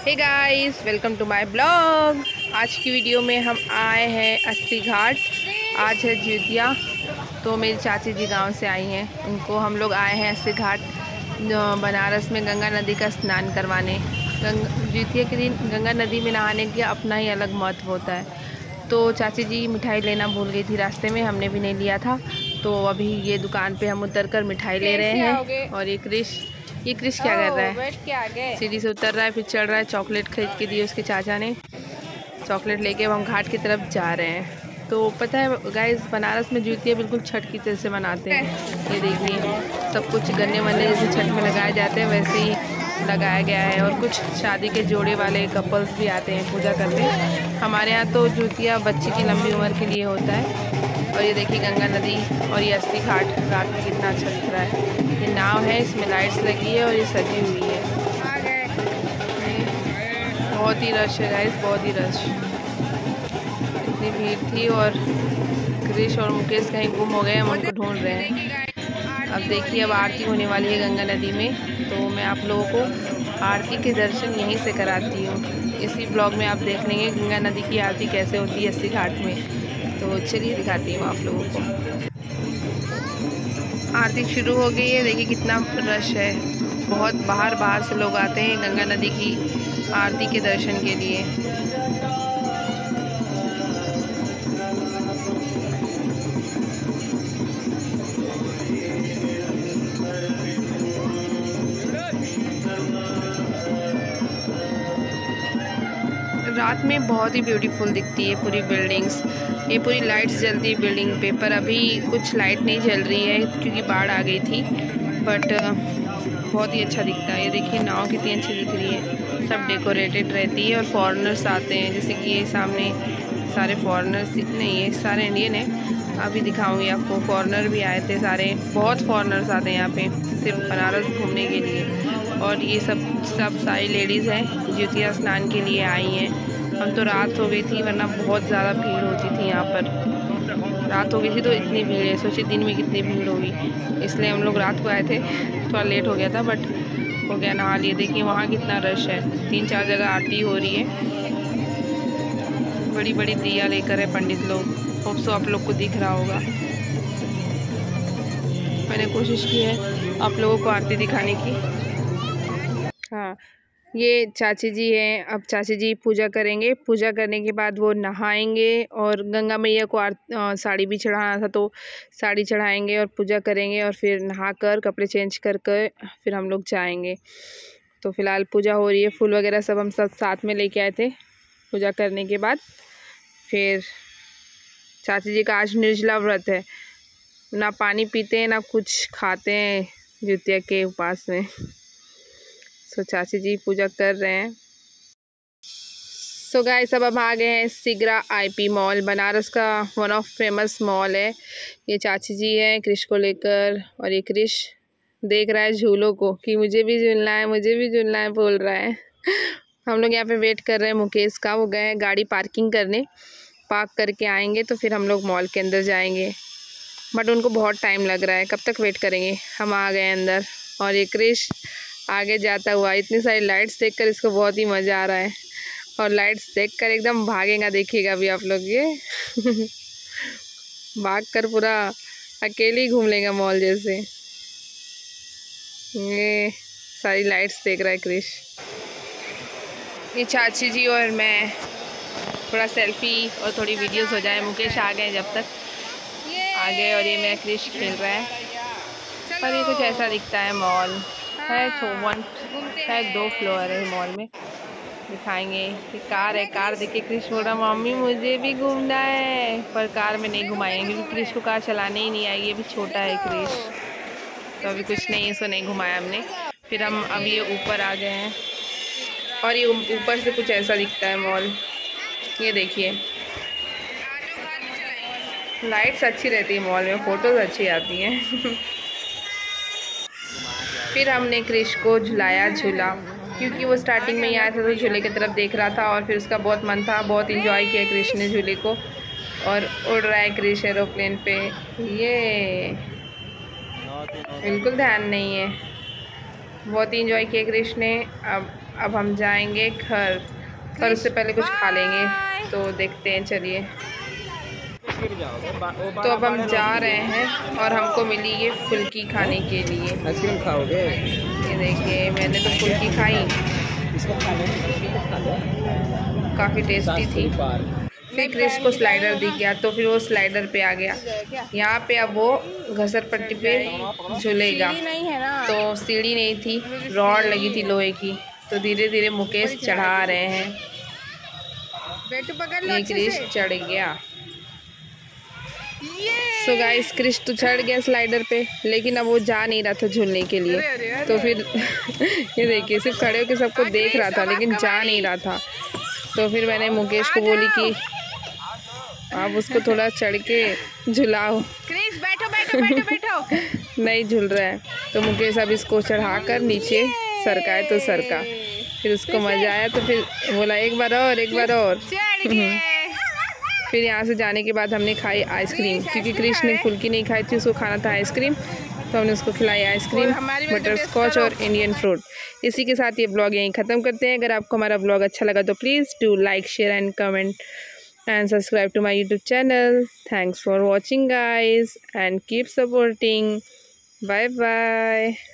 Hey guys, welcome to my blog. आज की video में हम आए हैं अस्सी घाट। आज है ज्योतिया, तो मेरी चाची जी गांव से आई हैं। उनको हम लोग आए हैं अस्सी घाट बनारस में गंगा नदी का स्नान करवाने। ज्योतिया के दिन गंगा नदी में नहाने का अपना ही अलग महत्व होता है। तो चाची जी मिठाई लेना भूल गई थी रास्ते में, हमने भी नहीं लिया था। तो अभी ये दुकान पे हम उतर कर मिठाई ले रहे हैं। और ये क्रिश क्या कर रहा है? सीढ़ी से उतर रहा है, फिर चढ़ रहा है। चॉकलेट खरीद के दिए उसके चाचा ने। चॉकलेट लेके हम घाट की तरफ जा रहे हैं। तो पता है गाइस, बनारस में ज्योतिया बिल्कुल छठ की तरह से मनाते हैं। ये देखिए, सब कुछ गन्ने वन्ने जैसे छठ में लगाए जाते हैं वैसे ही लगाया गया है। और कुछ शादी के जोड़े वाले कपल्स भी आते हैं पूजा करने। हमारे यहाँ तो ज्योतिया बच्ची की लंबी उम्र के लिए होता है। और ये देखिए गंगा नदी और ये अस्सी घाट रात में कितना अच्छा दिख रहा है। ये नाव है, इसमें लाइट्स लगी है और ये सजी हुई है। बहुत ही रश है गाइस, बहुत ही रश। इतनी भीड़ थी। और क्रिश और मुकेश कहीं गुम हो गए, हम उनको ढूंढ रहे हैं। अब देखिए, अब आरती होने वाली है गंगा नदी में, तो मैं आप लोगों को आरती के दर्शन यहीं से कराती हूँ। इसी ब्लॉग में आप देख लेंगे गंगा नदी की आरती कैसे होती है अस्सी घाट में। तो चलिए दिखाती हूँ आप लोगों को। आरती शुरू हो गई है, देखिए कितना रश है। बहुत बाहर से लोग आते हैं गंगा नदी की आरती के दर्शन के लिए। रात में बहुत ही ब्यूटीफुल दिखती है पूरी बिल्डिंग्स। ये पूरी लाइट्स जलती है बिल्डिंग पे, पर अभी कुछ लाइट नहीं जल रही है क्योंकि बाढ़ आ गई थी। बट बहुत ही अच्छा दिखता है। ये देखिए नाव कितनी अच्छी दिख रही है, सब डेकोरेटेड रहती है। और फॉरेनर्स आते हैं, जैसे कि ये सामने सारे फॉरेनर्स नहीं है, सारे इंडियन है। अभी दिखाऊंगी आपको, फॉरेनर भी आए थे सारे। बहुत फॉरेनर्स आते हैं यहाँ पे सिर्फ बनारस घूमने के लिए। और ये सब सारी लेडीज़ हैं ज्योतिया स्नान के लिए आई हैं। हम तो रात हो गई थी, वरना बहुत ज़्यादा भीड़ होती थी यहाँ पर। रात हो गई थी तो इतनी भीड़ है, सोचिए दिन में कितनी भीड़ होगी। इसलिए हम लोग रात को आए थे, थोड़ा लेट हो गया था बट हो गया, नहा लिए। देखिए वहाँ कितना रश है, 3-4 जगह आरती हो रही है। बड़ी बड़ी दिया लेकर है पंडित लोग। होप सो आप लोग को दिख रहा होगा। मैंने कोशिश की है आप लोगों को आरती दिखाने की। हाँ, ये चाची जी हैं। अब चाची जी पूजा करेंगे। पूजा करने के बाद वो नहाएंगे और गंगा मैया को साड़ी भी चढ़ाना था तो साड़ी चढ़ाएंगे और पूजा करेंगे। और फिर नहाकर कपड़े चेंज कर फिर हम लोग जाएंगे। तो फिलहाल पूजा हो रही है, फूल वगैरह सब हम सब साथ में लेके आए थे। पूजा करने के बाद फिर चाची जी का आज निर्जला व्रत है, ना पानी पीते हैं ना कुछ खाते हैं ज्योतिया के उपास में। सो चाची जी पूजा कर रहे हैं। सो गाइस, अब हम आ गए हैं सिगरा आईपी मॉल, बनारस का वन ऑफ फेमस मॉल है। ये चाची जी हैं क्रिश को लेकर। और ये क्रिश देख रहा है झूलों को कि मुझे भी झूलना है, मुझे भी झूलना है बोल रहा है। हम लोग यहाँ पे वेट कर रहे हैं मुकेश का। वो गए हैं गाड़ी पार्किंग करने, पार्क करके आएंगे तो फिर हम लोग मॉल के अंदर जाएंगे। बट उनको बहुत टाइम लग रहा है, कब तक वेट करेंगे। हम आ गए अंदर। और ये क्रिश आगे जाता हुआ, इतनी सारी लाइट्स देखकर इसको बहुत ही मज़ा आ रहा है। और लाइट्स देखकर एकदम भागेगा, देखिएगा अभी आप लोग ये। भागकर पूरा अकेले ही घूम लेगा मॉल जैसे। ये सारी लाइट्स देख रहा है क्रिश। ये चाची जी और मैं थोड़ा सेल्फी और थोड़ी वीडियोस हो जाए। मुकेश आ गए, जब तक आ गए। और ये मेरा क्रिश खेल रहा है। पर ये कुछ ऐसा दिखता है मॉल है। 2 फ्लोर है मॉल में। दिखाएंगे कि कार है। कार देख के क्रिश बोल रहा मम्मी मुझे भी घूमना है। पर कार में नहीं घुमाएंगे क्योंकि क्रिश को कार चलाने ही नहीं आएगी, अभी छोटा है क्रिश। तो अभी कुछ नहीं, इसको नहीं घुमाया हमने। फिर हम अभी ये ऊपर आ गए हैं। और ये ऊपर से कुछ ऐसा दिखता है मॉल। ये देखिए लाइट्स अच्छी रहती है मॉल में, फ़ोटोज़ अच्छी आती हैं। फिर हमने क्रिश को झुलाया झूला, क्योंकि वो स्टार्टिंग में ही आया था तो झूले की तरफ देख रहा था। और फिर उसका बहुत मन था, बहुत इंजॉय किया क्रिश ने झूले को। और उड़ रहा है क्रिश एरोप्लेन पे। ये बिल्कुल ध्यान नहीं है, बहुत ही इंजॉय किया क्रिश ने। अब अब हम जाएंगे घर, पर उससे पहले कुछ खा लेंगे, तो देखते हैं। चलिए, तो अब हम जा रहे हैं और हमको मिली ये फुल्की खाने के लिए। आइसक्रीम खाओगे? ये देखिए, मैंने तो फुल्की खाई, इसको खा लो, काफ़ी टेस्टी थी। फिर क्रिश को स्लाइडर दिख गया, तो फिर वो स्लाइडर पे आ गया। यहाँ पे अब वो घसरपट्टी पे झूलेगा। तो सीढ़ी नहीं थी, रॉड लगी थी लोहे की, तो धीरे धीरे मुकेश चढ़ा रहे हैं। ये क्रिश चढ़ गया। सो गाइस, क्रिश तो चढ़ गया स्लाइडर पे, लेकिन अब वो जा नहीं रहा था झूलने के लिए। तो फिर ये देखिए, सिर्फ खड़े होकर सबको देख रहा था, लेकिन जा नहीं रहा था। तो फिर मैंने मुकेश को बोली कि आप उसको थोड़ा चढ़ के झुलाओ। क्रिश बैठो बैठो बैठो बैठो। नहीं झूल रहा है, तो मुकेश अब इसको चढ़ाकर नीचे सरकाए तो सरका। फिर उसको मज़ा आया, तो फिर बोला एक बार और, एक बार और। फिर यहाँ से जाने के बाद हमने खाई आइसक्रीम, क्योंकि क्रिश ने फुल्की नहीं खाई थी, उसको खाना था आइसक्रीम। तो हमने उसको खिलाई आइसक्रीम, बटर स्कॉच और इंडियन फ्रूट। इसी के साथ ये ब्लॉग यहीं ख़त्म करते हैं। अगर आपको हमारा ब्लॉग अच्छा लगा तो please do like, share and comment and subscribe to my YouTube channel. Thanks for watching guys, and keep supporting. Bye bye.